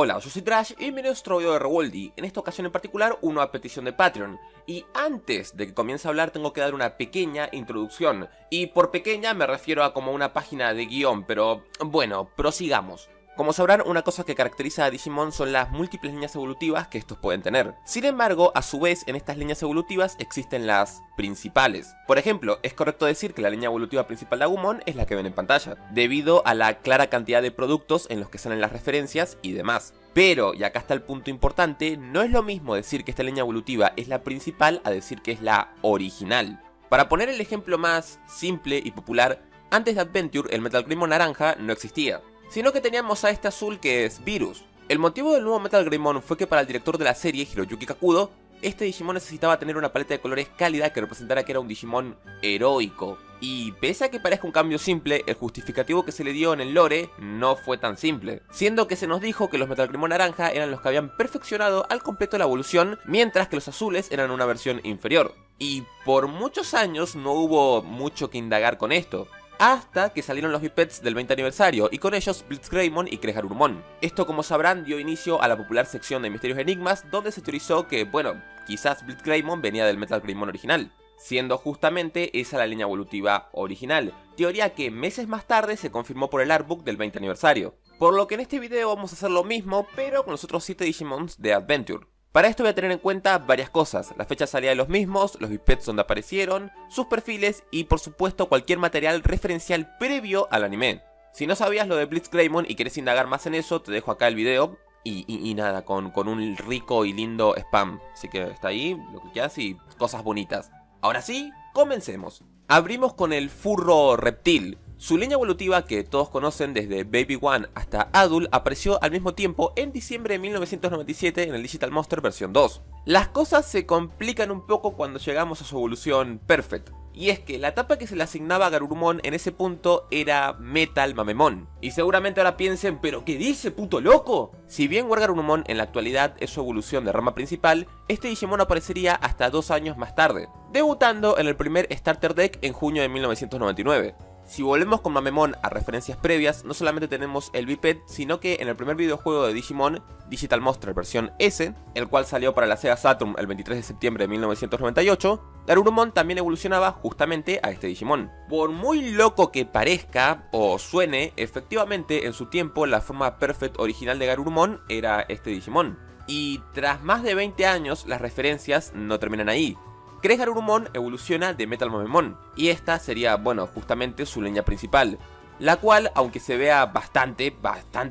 Hola, yo soy Trash y bienvenidos a otro video de Rewoldy, en esta ocasión en particular uno a petición de Patreon. Y antes de que comience a hablar tengo que dar una pequeña introducción, y por pequeña me refiero a como una página de guión, pero bueno, prosigamos. Como sabrán, una cosa que caracteriza a Digimon son las múltiples líneas evolutivas que estos pueden tener. Sin embargo, a su vez, en estas líneas evolutivas existen las principales. Por ejemplo, es correcto decir que la línea evolutiva principal de Agumon es la que ven en pantalla, debido a la clara cantidad de productos en los que salen las referencias y demás. Pero, y acá está el punto importante, no es lo mismo decir que esta línea evolutiva es la principal a decir que es la original. Para poner el ejemplo más simple y popular, antes de Adventure el Metal Greymon naranja no existía, sino que teníamos a este azul que es Virus. El motivo del nuevo Metal Greymon fue que para el director de la serie, Hiroyuki Kakudo, este Digimon necesitaba tener una paleta de colores cálida que representara que era un Digimon heroico. Y pese a que parezca un cambio simple, el justificativo que se le dio en el lore no fue tan simple, siendo que se nos dijo que los Metal Greymon naranja eran los que habían perfeccionado al completo la evolución, mientras que los azules eran una versión inferior. Y por muchos años no hubo mucho que indagar con esto, hasta que salieron los Bipeds del 20 aniversario, y con ellos Blitz Greymon y Cres Garurumon. Esto, como sabrán, dio inicio a la popular sección de Misterios y Enigmas, donde se teorizó que, bueno, quizás Blitz Greymon venía del Metal Greymon original, siendo justamente esa la línea evolutiva original, teoría que meses más tarde se confirmó por el artbook del 20 aniversario. Por lo que en este video vamos a hacer lo mismo, pero con los otros 7 Digimons de Adventure. Para esto voy a tener en cuenta varias cosas: la fecha de salida de los mismos, los Bipeds donde aparecieron, sus perfiles y por supuesto cualquier material referencial previo al anime. Si no sabías lo de Blitz Greymon y querés indagar más en eso, te dejo acá el video y nada, con un rico y lindo spam. Así que está ahí, lo que quieras y cosas bonitas. Ahora sí, comencemos. Abrimos con el Furro Reptil. Su línea evolutiva, que todos conocen desde Baby One hasta Adult, apareció al mismo tiempo en diciembre de 1997 en el Digital Monster versión 2. Las cosas se complican un poco cuando llegamos a su evolución Perfect, y es que la etapa que se le asignaba a Garurumon en ese punto era Metal Mamemon. Y seguramente ahora piensen, ¿pero qué dice, puto loco? Si bien War Garurumon en la actualidad es su evolución de rama principal, este Digimon aparecería hasta 2 años más tarde, debutando en el primer Starter Deck en junio de 1999. Si volvemos con Mamemon a referencias previas, no solamente tenemos el Biped, sino que en el primer videojuego de Digimon, Digital Monster versión S, el cual salió para la Sega Saturn el 23 de septiembre de 1998, Garurumon también evolucionaba justamente a este Digimon. Por muy loco que parezca o suene, efectivamente en su tiempo la forma Perfect original de Garurumon era este Digimon. Y tras más de 20 años, las referencias no terminan ahí. Cres Garurumon evoluciona de Metal Mamemon, y esta sería, bueno, justamente su línea principal, la cual, aunque se vea bastante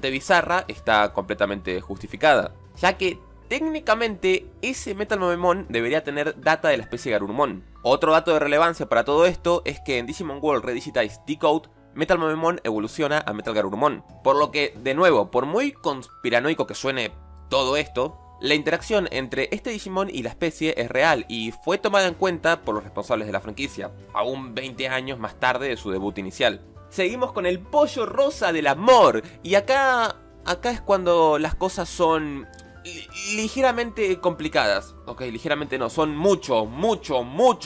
bizarra, está completamente justificada, ya que técnicamente ese Metal Mamemon debería tener data de la especie Garurumon. Otro dato de relevancia para todo esto es que en Digimon World Redigitized Decode, Metal Mamemon evoluciona a Metal Garurumon, por lo que, de nuevo, por muy conspiranoico que suene todo esto, la interacción entre este Digimon y la especie es real y fue tomada en cuenta por los responsables de la franquicia, aún 20 años más tarde de su debut inicial. Seguimos con el pollo rosa del amor, y acá es cuando las cosas son ligeramente complicadas. Ok, ligeramente no, son mucho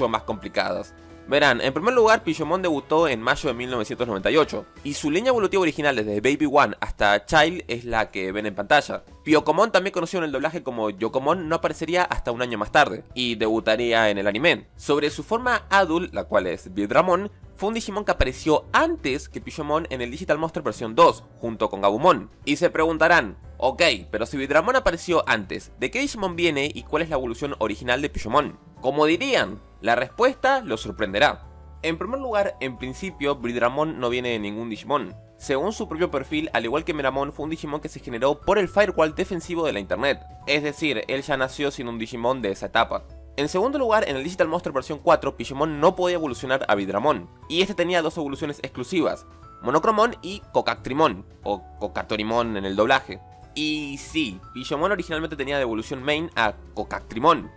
más complicadas. Verán, en primer lugar, Pillomon debutó en mayo de 1998, y su línea evolutiva original desde Baby One hasta Child es la que ven en pantalla. Pyokomon, también conocido en el doblaje como Yokomon, no aparecería hasta un año más tarde, y debutaría en el anime. Sobre su forma Adult, la cual es Vidramon, fue un Digimon que apareció antes que Pillomon en el Digital Monster versión 2, junto con Gabumon. Y se preguntarán, ok, pero si Vidramon apareció antes, ¿de qué Digimon viene y cuál es la evolución original de Pillomon? Como dirían, la respuesta los sorprenderá. En primer lugar, en principio, Vidramon no viene de ningún Digimon. Según su propio perfil, al igual que Meramon, fue un Digimon que se generó por el firewall defensivo de la internet. Es decir, él ya nació sin un Digimon de esa etapa. En segundo lugar, en el Digital Monster versión 4, Pillomon no podía evolucionar a Vidramon, y este tenía dos evoluciones exclusivas, Monochromon y Cocactrimon, o Cocatorimon en el doblaje. Y sí, Pillomon originalmente tenía de evolución main a Cocactrimon.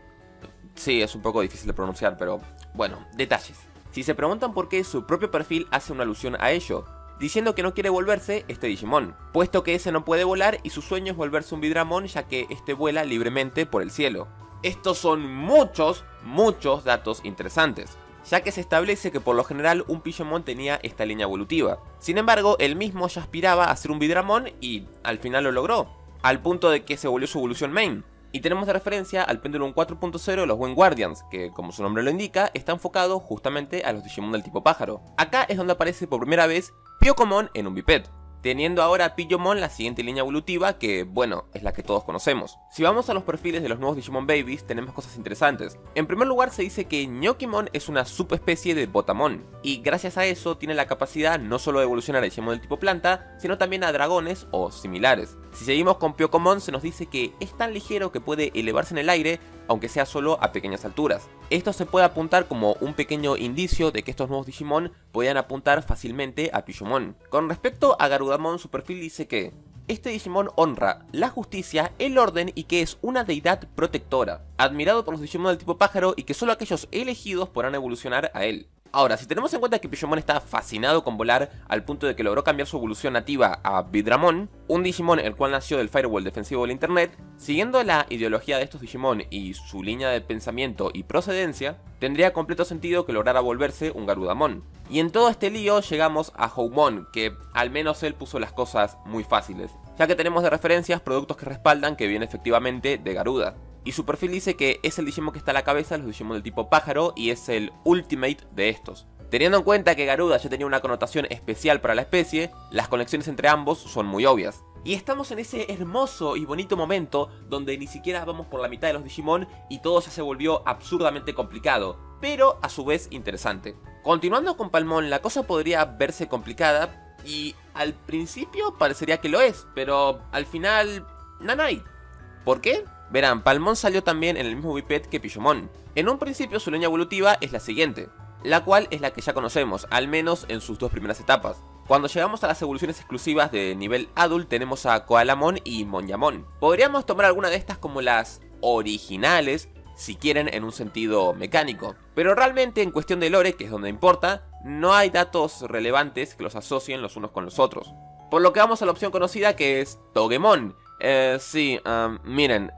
Sí, es un poco difícil de pronunciar, pero bueno, detalles. Si se preguntan por qué, su propio perfil hace una alusión a ello, diciendo que no quiere volverse este Digimon, puesto que ese no puede volar y su sueño es volverse un Vidramon, ya que este vuela libremente por el cielo. Estos son muchos datos interesantes, ya que se establece que por lo general un Pillomon tenía esta línea evolutiva. Sin embargo, él mismo ya aspiraba a ser un Vidramon y al final lo logró. al punto de que se volvió su evolución main. Y tenemos de referencia al Pendulum 4.0 de los Wind Guardians, que como su nombre lo indica, está enfocado justamente a los Digimon del tipo pájaro. Acá es donde aparece por primera vez Pyokomon en un biped, teniendo ahora a Pidgeomon la siguiente línea evolutiva que, bueno, es la que todos conocemos. Si vamos a los perfiles de los nuevos Digimon Babies, tenemos cosas interesantes. En primer lugar se dice que Gnocchimon es una subespecie de Botamon, y gracias a eso tiene la capacidad no solo de evolucionar a Digimon del tipo planta, sino también a dragones o similares. Si seguimos con Pyokomon se nos dice que es tan ligero que puede elevarse en el aire, aunque sea solo a pequeñas alturas. Esto se puede apuntar como un pequeño indicio de que estos nuevos Digimon podían apuntar fácilmente a Pidgeomon. Con respecto a Garudamon, su perfil dice que este Digimon honra la justicia, el orden y que es una deidad protectora, admirado por los Digimon del tipo pájaro y que solo aquellos elegidos podrán evolucionar a él. Ahora, si tenemos en cuenta que Pidgeomon está fascinado con volar al punto de que logró cambiar su evolución nativa a Vidramon, un Digimon el cual nació del firewall defensivo del internet, siguiendo la ideología de estos Digimon y su línea de pensamiento y procedencia, tendría completo sentido que lograra volverse un Garudamon. Y en todo este lío llegamos a Houmon, que al menos él puso las cosas muy fáciles, ya que tenemos de referencias productos que respaldan que viene efectivamente de Garuda. Y su perfil dice que es el Digimon que está a la cabeza de los Digimon del tipo pájaro y es el ultimate de estos. Teniendo en cuenta que Garuda ya tenía una connotación especial para la especie, las conexiones entre ambos son muy obvias. Y estamos en ese hermoso y bonito momento donde ni siquiera vamos por la mitad de los Digimon y todo ya se volvió absurdamente complicado, pero a su vez interesante. Continuando con Palmon, la cosa podría verse complicada y al principio parecería que lo es, pero al final, nanay. ¿Por qué? Verán, Palmon salió también en el mismo biped que Pidgeomon. En un principio su línea evolutiva es la siguiente, la cual es la que ya conocemos, al menos en sus dos primeras etapas. Cuando llegamos a las evoluciones exclusivas de nivel adult tenemos a Koalamon y Monyamon. Podríamos tomar alguna de estas como las originales, si quieren en un sentido mecánico. Pero realmente en cuestión de lore, que es donde importa, no hay datos relevantes que los asocien los unos con los otros. Por lo que vamos a la opción conocida que es Togemon. Miren,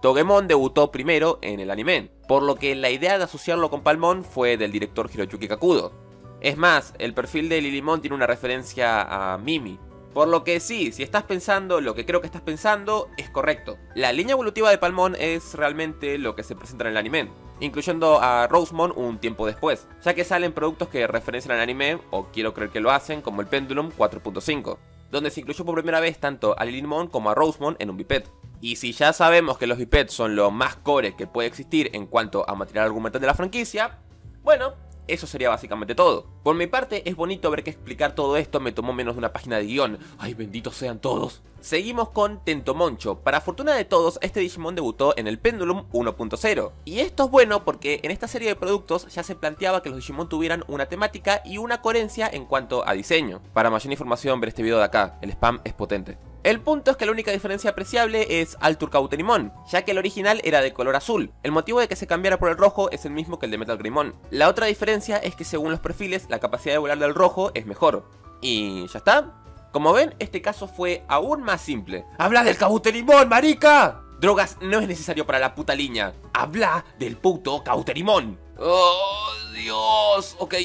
Togemon debutó primero en el anime, por lo que la idea de asociarlo con Palmon fue del director Hiroyuki Kakudo. Es más, el perfil de Lilymon tiene una referencia a Mimi. Por lo que sí, si estás pensando lo que creo que estás pensando, es correcto. La línea evolutiva de Palmon es realmente lo que se presenta en el anime, incluyendo a Rosemon un tiempo después, ya que salen productos que referencian al anime, o quiero creer que lo hacen, como el Pendulum 4.5. Donde se incluyó por primera vez tanto a Lilymon como a Rosemon en un biped. Y si ya sabemos que los bipeds son lo más core que puede existir en cuanto a material argumental de la franquicia, bueno, eso sería básicamente todo. Por mi parte, es bonito ver que explicar todo esto me tomó menos de una página de guión. ¡Ay, benditos sean todos! Seguimos con Tentomoncho. Para fortuna de todos, este Digimon debutó en el Pendulum 1.0. Y esto es bueno porque en esta serie de productos ya se planteaba que los Digimon tuvieran una temática y una coherencia en cuanto a diseño. Para mayor información, ver este video de acá. El spam es potente. El punto es que la única diferencia apreciable es Altur Cauterimon, ya que el original era de color azul. El motivo de que se cambiara por el rojo es el mismo que el de Metal Greymon. La otra diferencia es que según los perfiles, la capacidad de volar del rojo es mejor. Y ya está. Como ven, este caso fue aún más simple. ¡Habla del Cauterimon, marica! Drogas no es necesario para la puta línea. ¡Habla del puto Cauterimon! ¡Oh, Dios! Ok,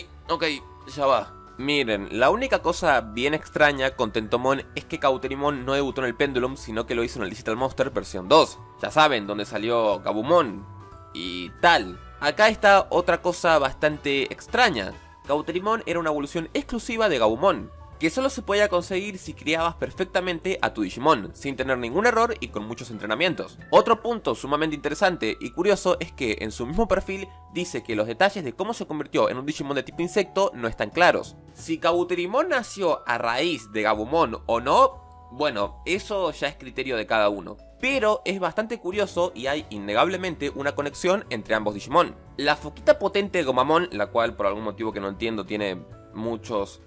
ya va. Miren, la única cosa bien extraña con Tentomon es que Cauterimon no debutó en el Pendulum, sino que lo hizo en el Digital Monster versión 2. Ya saben, donde salió Gabumon y tal. Acá está otra cosa bastante extraña. Cauterimon era una evolución exclusiva de Gabumon, que solo se podía conseguir si criabas perfectamente a tu Digimon, sin tener ningún error y con muchos entrenamientos. Otro punto sumamente interesante y curioso es que en su mismo perfil dice que los detalles de cómo se convirtió en un Digimon de tipo insecto no están claros. Si Cauterimon nació a raíz de Gabumon o no, bueno, eso ya es criterio de cada uno. Pero es bastante curioso y hay innegablemente una conexión entre ambos Digimon. La foquita potente de Gomamon, la cual por algún motivo que no entiendo tiene muchos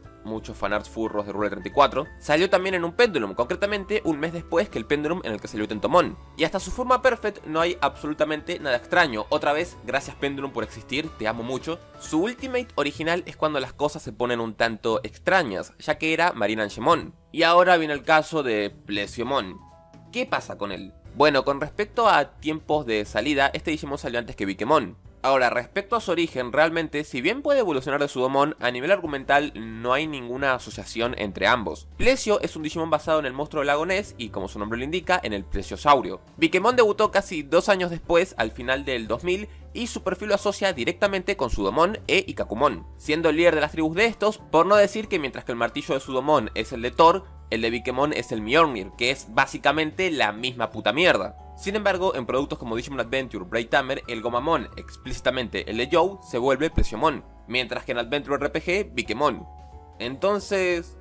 fanarts furros de Rule 34, salió también en un Pendulum, concretamente un mes después que el Pendulum en el que salió Tentomon. Y hasta su forma perfect no hay absolutamente nada extraño. Otra vez, gracias Pendulum por existir, te amo mucho. Su ultimate original es cuando las cosas se ponen un tanto extrañas, ya que era Marinangemon. Y ahora viene el caso de Plesiomon. ¿Qué pasa con él? Bueno, con respecto a tiempos de salida, este Digimon salió antes que Vikemon. Ahora, respecto a su origen, realmente, si bien puede evolucionar de Sudomon, a nivel argumental no hay ninguna asociación entre ambos. Plesio es un Digimon basado en el monstruo del lago Ness y, como su nombre lo indica, en el Plesiosaurio. Bikemon debutó casi 2 años después, al final del 2000, y su perfil lo asocia directamente con Sudomon e Ikakumon, siendo el líder de las tribus de estos, por no decir que mientras que el martillo de Sudomon es el de Thor, el de Bikemon es el Mjolnir, que es básicamente la misma puta mierda. Sin embargo, en productos como Digimon Adventure, Bright Hammer, el Gomamon, explícitamente el de Joe, se vuelve Plesiomon, mientras que en Adventure RPG, Bikemon. Entonces,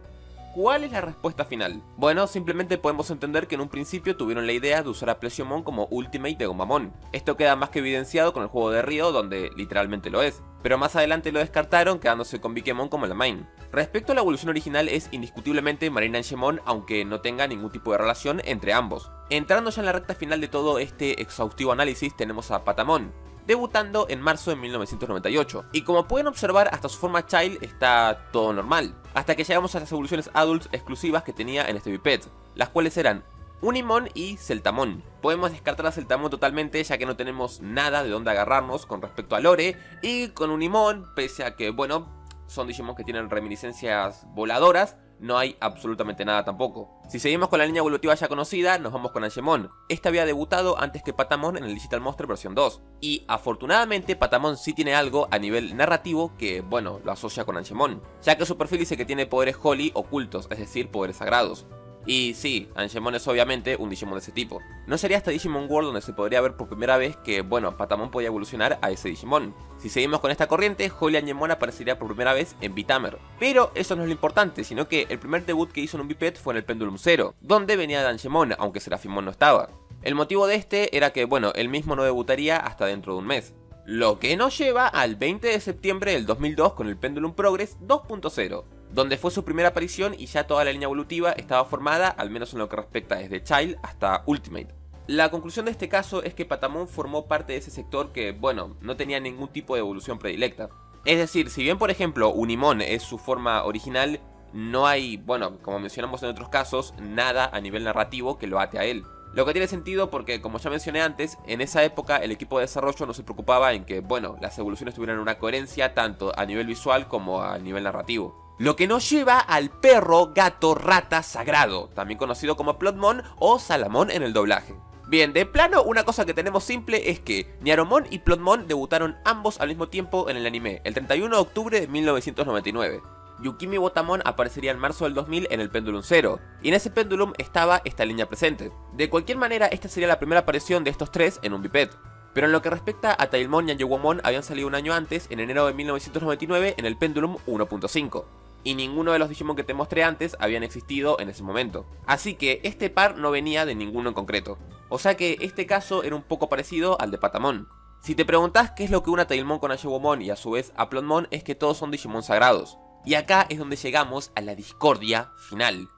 ¿cuál es la respuesta final? Bueno, simplemente podemos entender que en un principio tuvieron la idea de usar a Plesiomon como Ultimate de Gomamon. Esto queda más que evidenciado con el juego de Ryo, donde literalmente lo es, pero más adelante lo descartaron quedándose con Bikemon como la main. Respecto a la evolución original, es indiscutiblemente Marine Angemon, aunque no tenga ningún tipo de relación entre ambos. Entrando ya en la recta final de todo este exhaustivo análisis, tenemos a Patamon, debutando en marzo de 1998, y como pueden observar, hasta su forma Child está todo normal, hasta que llegamos a las evoluciones Adults exclusivas que tenía en este biped, las cuales eran Unimon y Celtamon. Podemos descartar a Celtamon totalmente, ya que no tenemos nada de dónde agarrarnos con respecto a lore, y con Unimon, pese a que, bueno, son Digimon que tienen reminiscencias voladoras, no hay absolutamente nada tampoco. Si seguimos con la línea evolutiva ya conocida, nos vamos con Angemon. Este había debutado antes que Patamon en el Digital Monster versión 2. Y afortunadamente Patamon sí tiene algo a nivel narrativo que, bueno, lo asocia con Angemon, ya que su perfil dice que tiene poderes Holy ocultos, es decir, poderes sagrados. Y sí, Angemon es obviamente un Digimon de ese tipo. No sería hasta Digimon World donde se podría ver por primera vez que, bueno, Patamon podía evolucionar a ese Digimon. Si seguimos con esta corriente, Holy Angemon aparecería por primera vez en Bitamer. Pero eso no es lo importante, sino que el primer debut que hizo en un biped fue en el Pendulum Zero, donde venía de Angemon, aunque Seraphimon no estaba. El motivo de este era que, bueno, él mismo no debutaría hasta dentro de un mes. Lo que nos lleva al 20 de septiembre del 2002 con el Pendulum Progress 2.0. donde fue su primera aparición y ya toda la línea evolutiva estaba formada, al menos en lo que respecta desde Child hasta Ultimate. La conclusión de este caso es que Patamon formó parte de ese sector que, bueno, no tenía ningún tipo de evolución predilecta. Es decir, si bien por ejemplo Unimon es su forma original, no hay, bueno, como mencionamos en otros casos, nada a nivel narrativo que lo ate a él. Lo que tiene sentido porque, como ya mencioné antes, en esa época el equipo de desarrollo no se preocupaba en que, bueno, las evoluciones tuvieran una coherencia tanto a nivel visual como a nivel narrativo. Lo que nos lleva al perro gato rata sagrado, también conocido como Plotmon o Salamon en el doblaje. Bien, de plano, una cosa que tenemos simple es que Nyaromon y Plotmon debutaron ambos al mismo tiempo en el anime, el 31 de octubre de 1999. Yukimi Botamon aparecería en marzo del 2000 en el Pendulum Zero, y en ese Pendulum estaba esta línea presente. De cualquier manera, esta sería la primera aparición de estos tres en un biped. Pero en lo que respecta a Tailmon y Anjewomon habían salido un año antes, en enero de 1999, en el Pendulum 1.5. Y ninguno de los Digimon que te mostré antes habían existido en ese momento. Así que este par no venía de ninguno en concreto. O sea que este caso era un poco parecido al de Patamon. Si te preguntás qué es lo que une a Tailmon con Anjewomon y a su vez a Plotmon, es que todos son Digimon sagrados. Y acá es donde llegamos a la discordia final.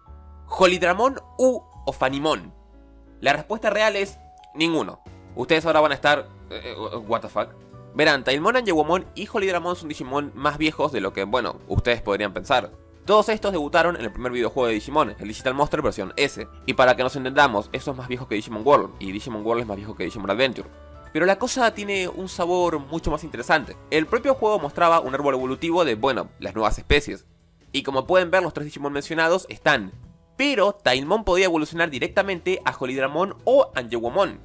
¿Holydramon u Ophanimon? La respuesta real es ninguno. Ustedes ahora van a estar... what the fuck. Verán, Tailmon, Anjewomon y Holydramon son Digimon más viejos de lo que, bueno, ustedes podrían pensar. Todos estos debutaron en el primer videojuego de Digimon, el Digital Monster versión S. Y para que nos entendamos, eso es más viejo que Digimon World, y Digimon World es más viejo que Digimon Adventure. Pero la cosa tiene un sabor mucho más interesante. El propio juego mostraba un árbol evolutivo de, bueno, las nuevas especies. Y como pueden ver, los tres Digimon mencionados están. Pero Tailmon podía evolucionar directamente a Holydramon o Anjewomon.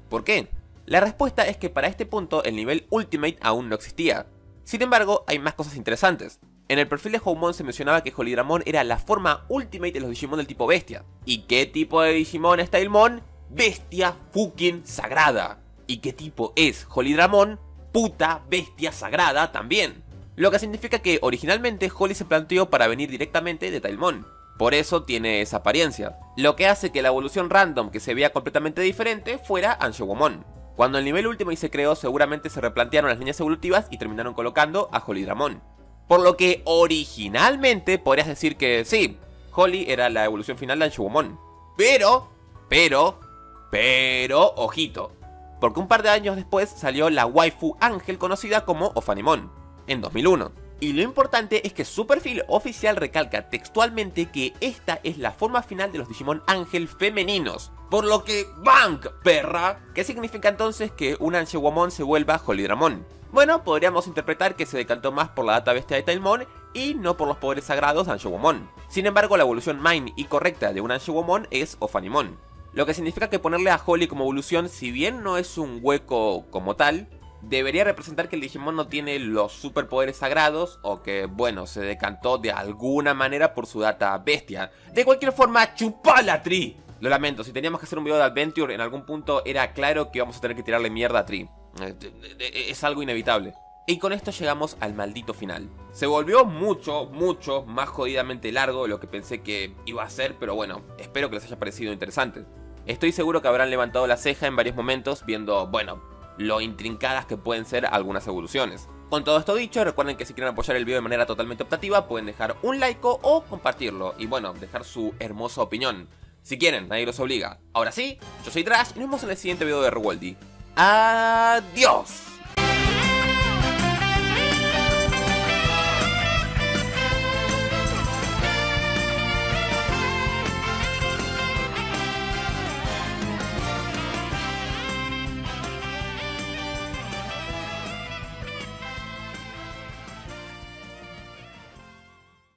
¿Por qué? La respuesta es que para este punto el nivel Ultimate aún no existía. Sin embargo, hay más cosas interesantes. En el perfil de Houmon se mencionaba que Holydramon era la forma Ultimate de los Digimon del tipo bestia. ¿Y qué tipo de Digimon es Tailmon? Bestia fucking sagrada. ¿Y qué tipo es Holydramon? Puta bestia sagrada también. Lo que significa que originalmente Holy se planteó para venir directamente de Tailmon. Por eso tiene esa apariencia. Lo que hace que la evolución random que se vea completamente diferente fuera Anjewomon. Cuando el nivel Ultimate se creó, seguramente se replantearon las líneas evolutivas y terminaron colocando a Holydramon. Por lo que originalmente podrías decir que sí, Holy era la evolución final de Anjewomon. Pero, ojito. Porque un par de años después salió la waifu Ángel conocida como Ophanimon, en 2001. Y lo importante es que su perfil oficial recalca textualmente que esta es la forma final de los Digimon Ángel femeninos. Por lo que, ¡bank, perra! ¿Qué significa entonces que un Anjewomon se vuelva Holydramon? Bueno, podríamos interpretar que se decantó más por la data bestia de Tailmon y no por los poderes sagrados de Anshewomon. Sin embargo, la evolución Mine y correcta de un Anshewomon es Ophanimon. Lo que significa que ponerle a Holly como evolución, si bien no es un hueco como tal, debería representar que el Digimon no tiene los superpoderes sagrados o que, bueno, se decantó de alguna manera por su data bestia. De cualquier forma, ¡chupala, Tree! Lo lamento, si teníamos que hacer un video de Adventure, en algún punto era claro que íbamos a tener que tirarle mierda a Tree. Es algo inevitable. Y con esto llegamos al maldito final. Se volvió mucho más jodidamente largo de lo que pensé que iba a ser, pero bueno, espero que les haya parecido interesante. Estoy seguro que habrán levantado la ceja en varios momentos viendo, bueno, lo intrincadas que pueden ser algunas evoluciones. Con todo esto dicho, recuerden que si quieren apoyar el video de manera totalmente optativa, pueden dejar un like o compartirlo, y bueno, dejar su hermosa opinión. Si quieren, nadie los obliga. Ahora sí, yo soy Trash y nos vemos en el siguiente video de Rewoldy. ¡Adiós!